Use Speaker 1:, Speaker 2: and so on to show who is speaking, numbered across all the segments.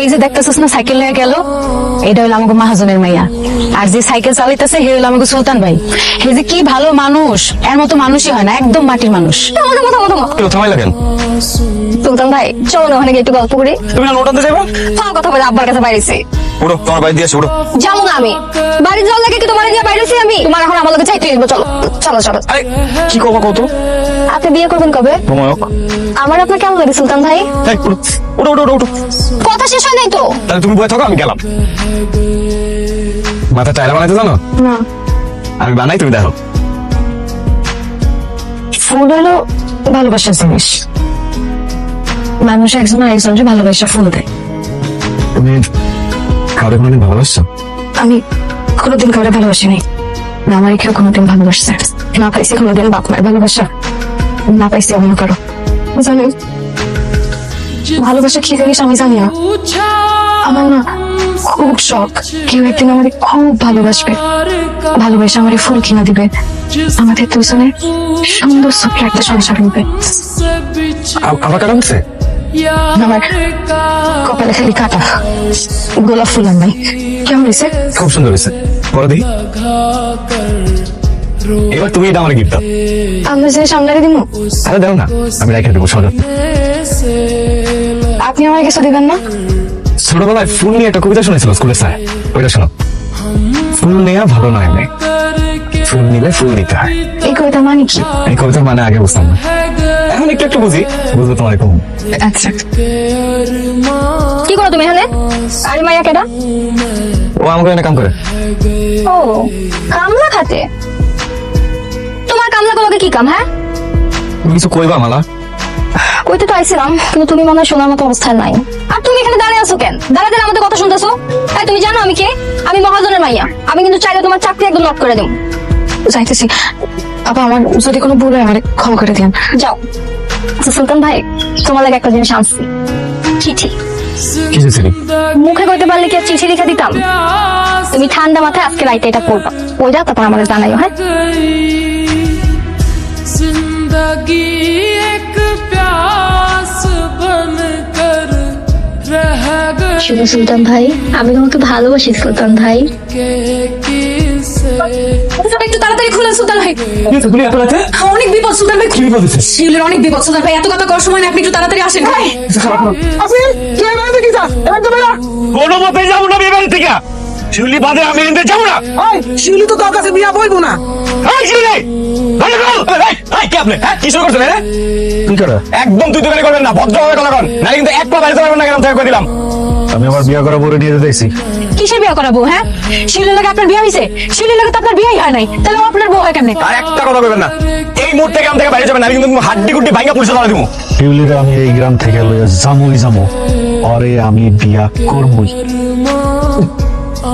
Speaker 1: এই যে দেখতেছিস না সাইকেল নিয়ে গেল, এটা হলো আমাকে মাহাজনের মাইয়া। আর যে সাইকেল চালাইতেছে হে হলো আমাকে সুলতান ভাই। হে যে কি ভালো মানুষ, এর মতো মানুষই হয় না, একদম মাটির মানুষ। সুলতান ভাই চলো না ওখানে গিয়ে একটু গল্প করি।
Speaker 2: তুমি না নোটাতে যাবে?
Speaker 1: তোমার কথা বলে আব্বার কাছে বাইরেছি।
Speaker 2: ওড়ো, তোমার বাড়ি দিয়ে আসো, ওড়ো।
Speaker 1: যাবো না আমি, বাড়ি যাওয়ার লাগে কি তোমার দিয়ে বাইরেছি আমি? তোমার এখন আমার লগে চাইতে হইব, চলো চলো চলো।
Speaker 2: আরে কি করবো কত?
Speaker 1: আপনি বিয়ে করবেন কবে?
Speaker 2: তোমায়ক।
Speaker 1: আমার আপনার কেমন লাগে সুলতান ভাই?
Speaker 2: এই, ওড়ো ওড়ো ওড়ো ওড়ো।
Speaker 1: কথা শেষ হয় নাই তো?
Speaker 2: তাহলে তুমি বয়ে থাকো, আমি গেলাম। মাথা টায়লা বানাইতে জানো?
Speaker 1: না।
Speaker 2: আমি বানাই, তুমি দেখো।
Speaker 1: ফুল হলো ভালোবাসার জিনিস, মানুষ একজন আরেকজনকে ভালোবাসা ফুল দেয়।
Speaker 2: তুমি কাউকে কোনোদিন ভালোবাসছো?
Speaker 1: আমি কোনোদিন কাউকে ভালোবাসিনি, না আমার কেউ কোনোদিন ভালোবাসছে, না পাইছি কোনোদিন বাপ মায়ের ভালোবাসা, না পাইছি অন্য কারো। জানি ভালোবাসা কি জিনিস আমি জানি না, আমার না খুব শখ কেউ একদিন আমাকে খুব ভালোবাসবে, ভালোবাসে আমাকে ফুল কিনা দিবে, আমাদের দুজনে সুন্দর ছোট্ট একটা সংসার হবে।
Speaker 2: আমার কাটা হচ্ছে?
Speaker 1: আমার কপালে খালি কাটা, গোলাপ ফুল আর নাই। কেমন হয়েছে?
Speaker 2: খুব সুন্দর হয়েছে, বড় দিই। এবার তুমি এটা আমার গিফট দাও।
Speaker 1: আমরা যে সামনে দিব।
Speaker 2: আরে দাও না, আমি রেখে দেবো সজা।
Speaker 1: আপনি আমার কিছু দিবেন না?
Speaker 2: ছোটবেলায় ফুল নিয়ে একটা কবিতা শুনেছিল স্কুলে স্যার, ওইটা শোনো। ফুল নেওয়া ভালো নয় মেয়ে, ফুল নিলে ফুল নিতে হয়।
Speaker 1: এই কবিতা মানে কি?
Speaker 2: এই কবিতার মানে আগে বুঝতাম না, এখন একটু একটু বুঝি, বুঝবো তোমার কম।
Speaker 1: আচ্ছা কি করো তুমি এখানে? আরে মাইয়া কেডা?
Speaker 2: ও আমাকে এনে কাম করে।
Speaker 1: ও কামলা খাতে? তোমার কামলা কলকে কি কাম? হ্যাঁ
Speaker 2: তুমি কিছু কইবা মালা?
Speaker 1: কইতে তো আইছিলাম, কিন্তু তুমি মনে হয় শোনার মতো অবস্থায় নাই। আর তুমি এখানে দাঁড়িয়ে আছো কেন? দাঁড়াতে আমাদের কথা শুনতেছো? তাই তুমি জানো আমি কে? আমি মহাজনের মাইয়া, আমি কিন্তু চাইলে তোমার চাকরি একদম লক করে দেব। যাইতেছি আপা, আমার যদি কোনো ভুল হয় আমার ক্ষমা করে দিন। যাও। আচ্ছা সুলতান ভাই, তোমার লাগে একটা জিনিস আনছি, চিঠি।
Speaker 2: কিছু ছিল
Speaker 1: মুখে কইতে পারলে কি আর চিঠি লিখে দিতাম? তুমি ঠান্ডা মাথায় আজকে রাইতে এটা করবা, ওইটা তারপর আমাদের জানাইও। হ্যাঁ
Speaker 3: जिंदगी एक प्यास बनकर रह गए
Speaker 1: শুধু সুলতান ভাই, আমি তোমাকে ভালোবাসি সুলতান ভাই।
Speaker 3: किसे
Speaker 4: একটু তাড়াতাড়ি খুলেন সুলতান ভাই,
Speaker 2: তুমি এত রাতে?
Speaker 4: অনেক বিপদ সুলতান ভাই।
Speaker 2: কি বিপদ হয়েছে?
Speaker 4: শিউলের অনেক বিপদ সুলতান ভাই, এত কথা করার সময় না, আপনি একটু তাড়াতাড়ি আসেন।
Speaker 2: কোনো মতেই যাবো না বিয়ে বাড়ি থেকে। শিউলি বাদে আমি এনতে যাবো না।
Speaker 4: শিউলি তো তোর কাছে বিয়া বলবো না।
Speaker 2: এই শিউলি, আরে গো, এই কি আপনি? হ্যাঁ কি শুরু করছেন? রে কি করে? একদম তুই দোকানে করবেন না, ভদ্রভাবে কথা কন, না কিন্তু এক পা বাইরে যাবেন না, কেন থেকে কই দিলাম। আমি আমার বিয়ে করা বলে নিয়ে যেতেছি।
Speaker 1: কিসের বিয়ে করাবো? হ্যাঁ শিউলির লাগে আপনার বিয়ে হয়েছে? শিউলির লাগে তো আপনার বিয়েই হয় নাই, তাহলে ও আপনার বউ হয় কেমনে?
Speaker 2: আর একটা কথা বলবেন না, এই মুহূর্তে গ্রাম থেকে বাইরে যাবেন না, আমি কিন্তু হাড্ডি গুড্ডি ভাঙা পুলিশে ধরে দিব।
Speaker 5: শিউলিরে আমি এই গ্রাম থেকে লইয়া যামো, আরে আমি বিয়া করবই।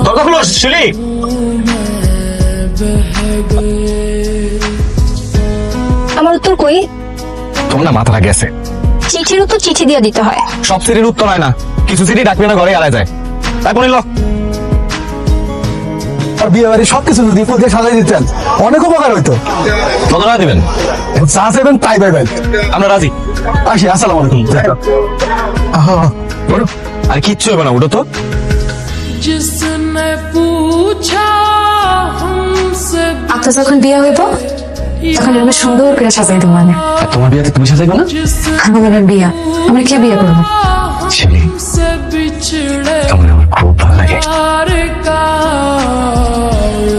Speaker 2: দরকার হলো শিউলি।
Speaker 1: আমার উত্তর কই?
Speaker 2: তোমার না মাথাটা গেছে।
Speaker 1: চিঠির উত্তর চিঠি দিয়ে দিতে হয়।
Speaker 2: সব সিটির উত্তর হয় না, কিছু সিটি ডাকবে না, ঘরে আড়াই যায়। তাই বলিল
Speaker 5: আর বিয়ে বাড়ি সবকিছু যদি ফুল দিয়ে সাজাই দিতেন অনেক উপকার হইতো।
Speaker 2: কত টাকা দিবেন?
Speaker 5: চা চাইবেন তাই পাইবেন।
Speaker 2: আমরা রাজি।
Speaker 5: আসি, আসসালামু আলাইকুম।
Speaker 2: বলো, আর কিচ্ছু হবে না, ওটা তো।
Speaker 3: जिसने पूछा हमसे
Speaker 1: আপনার যখন বিয়ে হইব তখন আমি সুন্দর করে সাজাই দেবো। মানে
Speaker 2: আর তোমার বিয়েতে তুমি সাজাইবে না?
Speaker 1: আমার বিয়া, আমরা কে বিয়ে করবো?
Speaker 2: শিউলি,
Speaker 3: से बिछड़े
Speaker 2: তোমার আমার খুব ভালো লাগে।
Speaker 3: प्यार का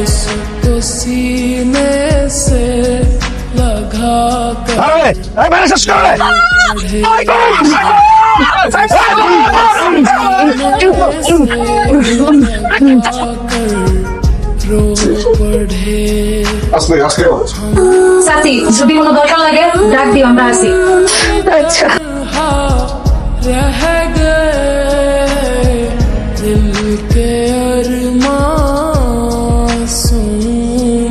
Speaker 3: उसको सीने से लगा कर
Speaker 2: আরে এই বাইরে শেষ করো রে।
Speaker 3: रो पड़े
Speaker 4: সাথী যদি কোনো দরকার লাগে ডাক দিও, আমরা আসি।
Speaker 1: আচ্ছা
Speaker 3: रह गए दिल के अरमासूं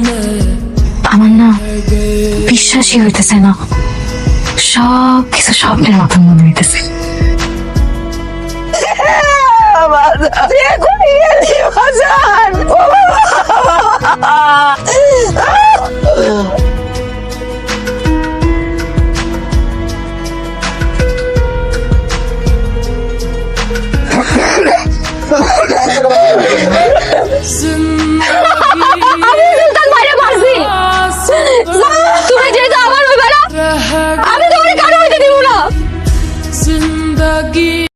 Speaker 3: में
Speaker 1: আমার না বিশ্বাসই হইতেছে না, সব কিছু স্বপ্নের মতো মনে হইতেছে। আমি সুলতান ভাইরে মারছি তুমি যেহেতু আমার ওই বেলা
Speaker 3: रह